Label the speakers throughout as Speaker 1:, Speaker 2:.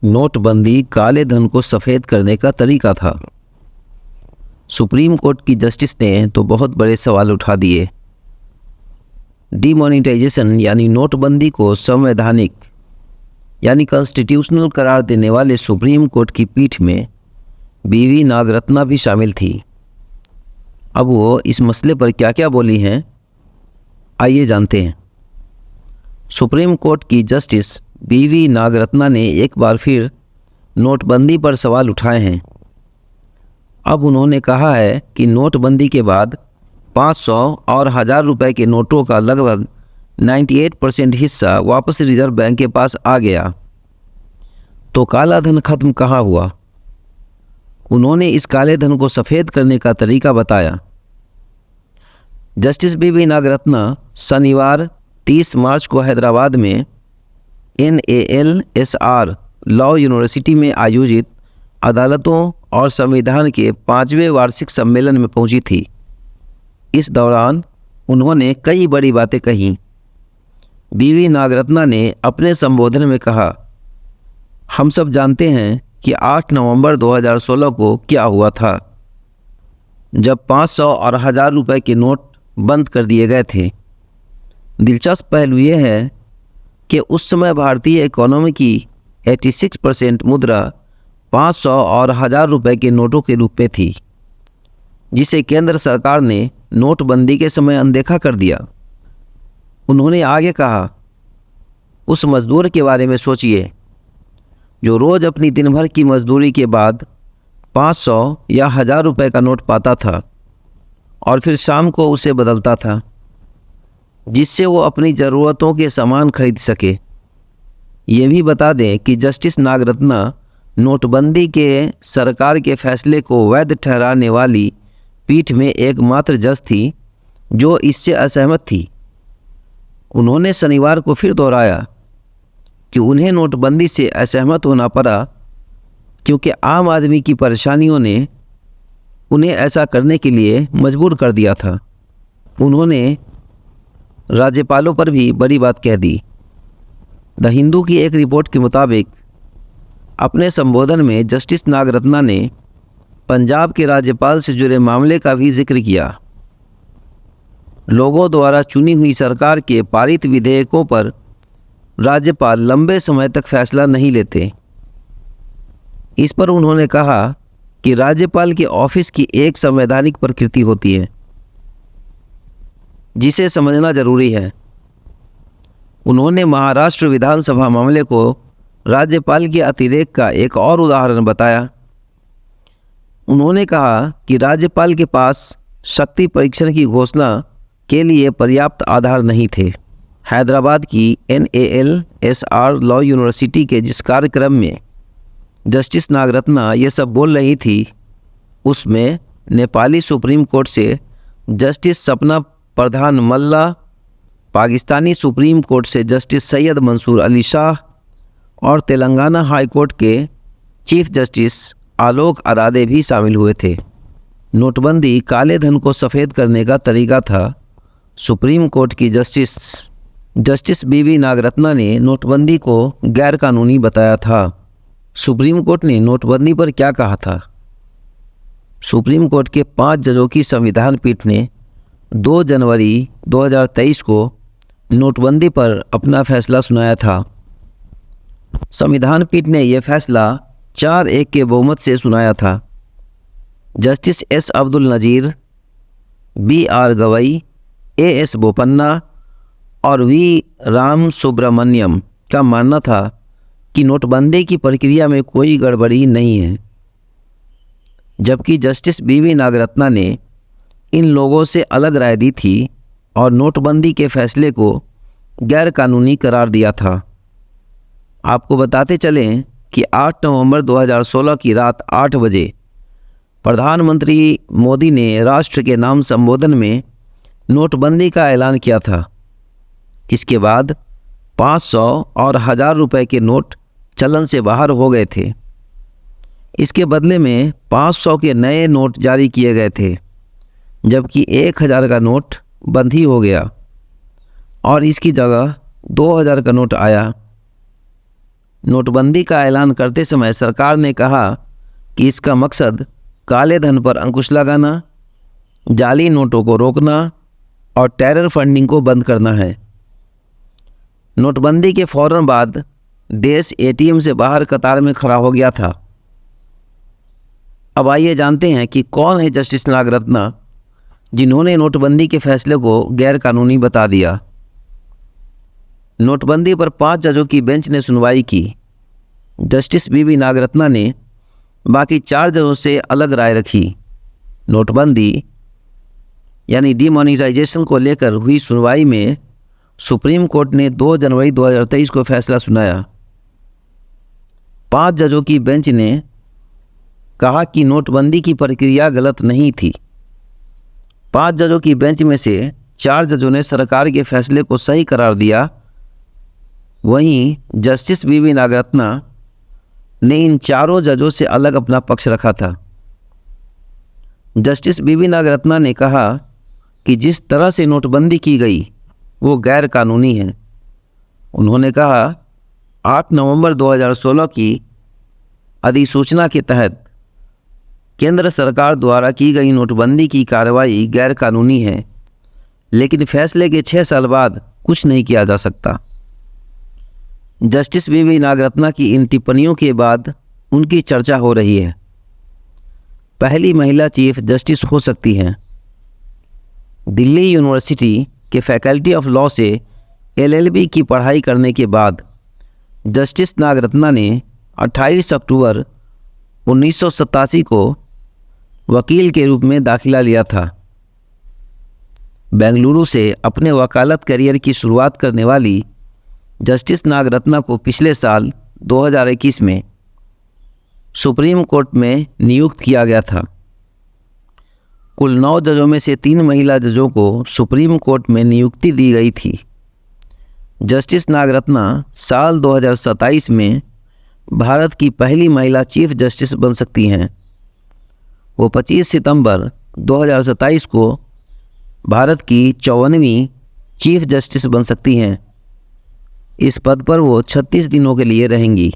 Speaker 1: नोटबंदी काले धन को सफ़ेद करने का तरीका था। सुप्रीम कोर्ट की जस्टिस ने तो बहुत बड़े सवाल उठा दिए। डिमोनेटाइजेशन यानी नोटबंदी को संवैधानिक यानी कॉन्स्टिट्यूशनल करार देने वाले सुप्रीम कोर्ट की पीठ में बीवी नागरत्ना भी शामिल थी। अब वो इस मसले पर क्या क्या बोली हैं, आइए जानते हैं। सुप्रीम कोर्ट की जस्टिस बीवी नागरत्ना ने एक बार फिर नोटबंदी पर सवाल उठाए हैं। अब उन्होंने कहा है कि नोटबंदी के बाद 500 और 1000 रुपए के नोटों का लगभग 98% हिस्सा वापस रिजर्व बैंक के पास आ गया। तो काला धन खत्म कहाँ हुआ? उन्होंने इस काले धन को सफ़ेद करने का तरीका बताया। जस्टिस बीवी नागरत्ना शनिवार 30 मार्च को हैदराबाद में NALSR लॉ यूनिवर्सिटी में आयोजित अदालतों और संविधान के 5वें वार्षिक सम्मेलन में पहुंची थी। इस दौरान उन्होंने कई बड़ी बातें कहीं। बीवी नागरत्ना ने अपने संबोधन में कहा, हम सब जानते हैं कि 8 नवंबर 2016 को क्या हुआ था, जब 500 और 1000 रुपए के नोट बंद कर दिए गए थे। दिलचस्प पहलू यह है कि उस समय भारतीय इकोनॉमी की 86% मुद्रा 500 और 1000 रुपए के नोटों के रूप में थी, जिसे केंद्र सरकार ने नोटबंदी के समय अनदेखा कर दिया। उन्होंने आगे कहा, उस मजदूर के बारे में सोचिए जो रोज़ अपनी दिन भर की मजदूरी के बाद 500 या 1000 रुपए का नोट पाता था और फिर शाम को उसे बदलता था, जिससे वो अपनी ज़रूरतों के सामान खरीद सके। ये भी बता दें कि जस्टिस नागरत्ना नोटबंदी के सरकार के फैसले को वैध ठहराने वाली पीठ में एकमात्र जज थी जो इससे असहमत थी। उन्होंने शनिवार को फिर दोहराया कि उन्हें नोटबंदी से असहमत होना पड़ा क्योंकि आम आदमी की परेशानियों ने उन्हें ऐसा करने के लिए मजबूर कर दिया था। उन्होंने राज्यपालों पर भी बड़ी बात कह दी। द हिंदू की एक रिपोर्ट के मुताबिक अपने संबोधन में जस्टिस नागरत्ना ने पंजाब के राज्यपाल से जुड़े मामले का भी जिक्र किया। लोगों द्वारा चुनी हुई सरकार के पारित विधेयकों पर राज्यपाल लंबे समय तक फैसला नहीं लेते। इस पर उन्होंने कहा कि राज्यपाल के ऑफिस की एक संवैधानिक प्रकृति होती है, जिसे समझना जरूरी है। उन्होंने महाराष्ट्र विधानसभा मामले को राज्यपाल के अतिरेक का एक और उदाहरण बताया। उन्होंने कहा कि राज्यपाल के पास शक्ति परीक्षण की घोषणा के लिए पर्याप्त आधार नहीं थे। हैदराबाद की NALSR लॉ यूनिवर्सिटी के जिस कार्यक्रम में जस्टिस नागरत्ना ये सब बोल रही थी, उसमें नेपाली सुप्रीम कोर्ट से जस्टिस सपना प्रधान मल्ला, पाकिस्तानी सुप्रीम कोर्ट से जस्टिस सैयद मंसूर अली शाह और तेलंगाना हाई कोर्ट के चीफ जस्टिस आलोक अरादे भी शामिल हुए थे। नोटबंदी काले धन को सफ़ेद करने का तरीका था। सुप्रीम कोर्ट की जस्टिस बीवी नागरत्ना ने नोटबंदी को गैरकानूनी बताया था। सुप्रीम कोर्ट ने नोटबंदी पर क्या कहा था? सुप्रीम कोर्ट के 5 जजों की संविधान पीठ ने 2 जनवरी 2023 को नोटबंदी पर अपना फैसला सुनाया था। संविधान पीठ ने यह फैसला 4-1 के बहुमत से सुनाया था। Justice S Abdul Nazeer, BR Gavai, AS Bopanna और V राम सुब्रमण्यम का मानना था कि नोटबंदी की प्रक्रिया में कोई गड़बड़ी नहीं है, जबकि जस्टिस बीवी नागरत्ना ने इन लोगों से अलग राय दी थी और नोटबंदी के फैसले को गैरकानूनी करार दिया था। आपको बताते चलें कि 8 नवंबर 2016 की रात 8 बजे प्रधानमंत्री मोदी ने राष्ट्र के नाम संबोधन में नोटबंदी का ऐलान किया था। इसके बाद 500 और 1000 रुपए के नोट चलन से बाहर हो गए थे। इसके बदले में 500 के नए नोट जारी किए गए थे, जबकि 1000 का नोट बंद ही हो गया और इसकी जगह 2000 का नोट आया। नोटबंदी का ऐलान करते समय सरकार ने कहा कि इसका मकसद काले धन पर अंकुश लगाना, जाली नोटों को रोकना और टेरर फंडिंग को बंद करना है। नोटबंदी के फौरन बाद देश एटीएम से बाहर कतार में खड़ा हो गया था। अब आइए जानते हैं कि कौन है जस्टिस नागरत्ना, जिन्होंने नोटबंदी के फैसले को गैरकानूनी बता दिया। नोटबंदी पर 5 जजों की बेंच ने सुनवाई की। जस्टिस बीवी नागरत्ना ने बाकी 4 जजों से अलग राय रखी। नोटबंदी यानी डिमोनेटाइजेशन को लेकर हुई सुनवाई में सुप्रीम कोर्ट ने 2 जनवरी 2023 को फैसला सुनाया। 5 जजों की बेंच ने कहा कि नोटबंदी की प्रक्रिया गलत नहीं थी। 5 जजों की बेंच में से 4 जजों ने सरकार के फैसले को सही करार दिया। वहीं जस्टिस बीवी नागरत्ना ने इन 4 जजों से अलग अपना पक्ष रखा था। जस्टिस बीवी नागरत्ना ने कहा कि जिस तरह से नोटबंदी की गई वो गैर कानूनी है। उन्होंने कहा 8 नवंबर 2016 की अधिसूचना के तहत केंद्र सरकार द्वारा की गई नोटबंदी की कार्रवाई गैर कानूनी है, लेकिन फैसले के 6 साल बाद कुछ नहीं किया जा सकता। जस्टिस बीवी नागरत्ना की इन टिप्पणियों के बाद उनकी चर्चा हो रही है। पहली महिला चीफ जस्टिस हो सकती हैं। दिल्ली यूनिवर्सिटी के फैकल्टी ऑफ लॉ से LLB की पढ़ाई करने के बाद जस्टिस नागरत्ना ने 28 अक्टूबर 1987 को वकील के रूप में दाखिला लिया था। बेंगलुरु से अपने वकालत करियर की शुरुआत करने वाली जस्टिस नागरत्ना को पिछले साल 2021 में सुप्रीम कोर्ट में नियुक्त किया गया था। कुल 9 जजों में से 3 महिला जजों को सुप्रीम कोर्ट में नियुक्ति दी गई थी। जस्टिस नागरत्ना साल 2027 में भारत की पहली महिला चीफ जस्टिस बन सकती हैं। वो 25 सितंबर 2027 को भारत की 54वीं चीफ जस्टिस बन सकती हैं। इस पद पर वो 36 दिनों के लिए रहेंगी।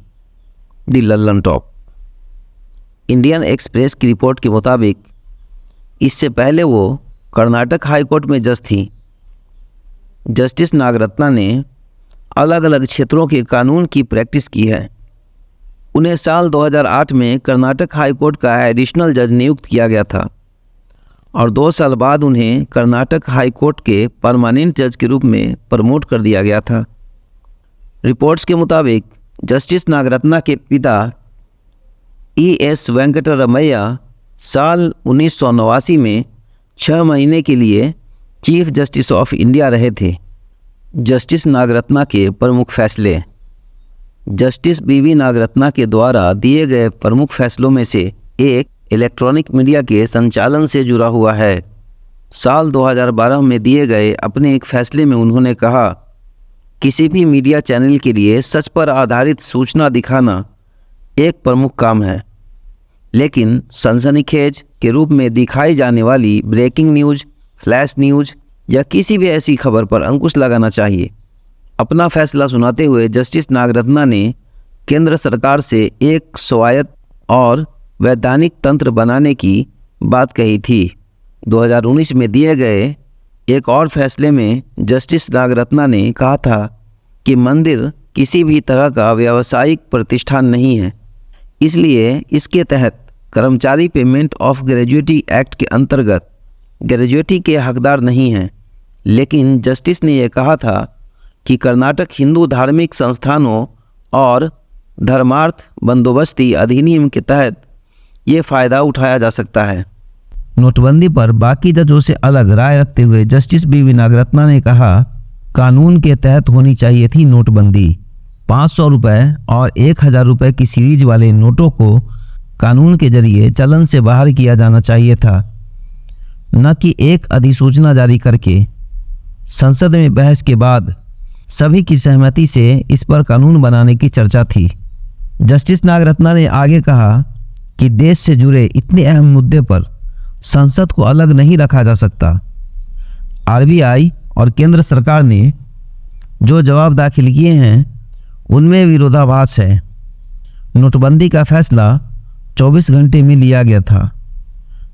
Speaker 1: दी लल्लन टॉप। इंडियन एक्सप्रेस की रिपोर्ट के मुताबिक इससे पहले वो कर्नाटक हाईकोर्ट में जज थीं। जस्टिस नागरत्ना ने अलग अलग क्षेत्रों के कानून की प्रैक्टिस की है। उन्हें साल 2008 में कर्नाटक हाईकोर्ट का एडिशनल जज नियुक्त किया गया था और 2 साल बाद उन्हें कर्नाटक हाईकोर्ट के परमानेंट जज के रूप में प्रमोट कर दिया गया था। रिपोर्ट्स के मुताबिक जस्टिस नागरत्ना के पिता ES वेंकटरमैया साल 1989 में 6 महीने के लिए चीफ जस्टिस ऑफ इंडिया रहे थे। जस्टिस नागरत्ना के प्रमुख फैसले। जस्टिस बीवी नागरत्ना के द्वारा दिए गए प्रमुख फैसलों में से एक इलेक्ट्रॉनिक मीडिया के संचालन से जुड़ा हुआ है। साल 2012 में दिए गए अपने एक फैसले में उन्होंने कहा, किसी भी मीडिया चैनल के लिए सच पर आधारित सूचना दिखाना एक प्रमुख काम है, लेकिन सनसनीखेज के रूप में दिखाई जाने वाली ब्रेकिंग न्यूज़, फ्लैश न्यूज़ या किसी भी ऐसी खबर पर अंकुश लगाना चाहिए। अपना फैसला सुनाते हुए जस्टिस नागरत्ना ने केंद्र सरकार से एक स्वायत्त और वैधानिक तंत्र बनाने की बात कही थी। 2019 में दिए गए एक और फैसले में जस्टिस नागरत्ना ने कहा था कि मंदिर किसी भी तरह का व्यावसायिक प्रतिष्ठान नहीं है, इसलिए इसके तहत कर्मचारी पेमेंट ऑफ ग्रेजुएटी एक्ट के अंतर्गत ग्रेजुएटी के हकदार नहीं हैं। लेकिन जस्टिस ने यह कहा था कि कर्नाटक हिंदू धार्मिक संस्थानों और धर्मार्थ बंदोबस्ती अधिनियम के तहत ये फ़ायदा उठाया जा सकता है। नोटबंदी पर बाकी जजों से अलग राय रखते हुए जस्टिस बीवी नागरत्ना ने कहा, कानून के तहत होनी चाहिए थी नोटबंदी। 500 रुपये और 1000 रुपये की सीरीज वाले नोटों को कानून के जरिए चलन से बाहर किया जाना चाहिए था, न कि एक अधिसूचना जारी करके। संसद में बहस के बाद सभी की सहमति से इस पर कानून बनाने की चर्चा थी। जस्टिस नागरत्ना ने आगे कहा कि देश से जुड़े इतने अहम मुद्दे पर संसद को अलग नहीं रखा जा सकता। RBI और केंद्र सरकार ने जो जवाब दाखिल किए हैं उनमें विरोधाभास है। नोटबंदी का फैसला 24 घंटे में लिया गया था,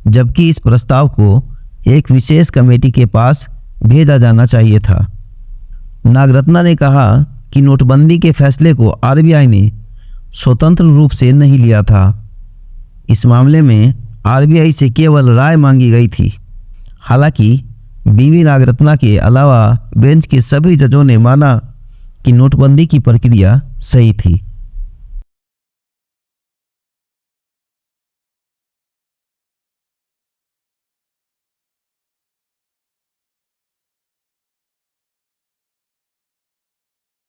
Speaker 1: जबकि इस प्रस्ताव को एक विशेष कमेटी के पास भेजा जाना चाहिए था। नागरत्ना ने कहा कि नोटबंदी के फैसले को आरबीआई ने स्वतंत्र रूप से नहीं लिया था। इस मामले में आरबीआई से केवल राय मांगी गई थी। हालांकि बीवी नागरत्ना के अलावा बेंच के सभी जजों ने माना कि नोटबंदी की प्रक्रिया सही थी।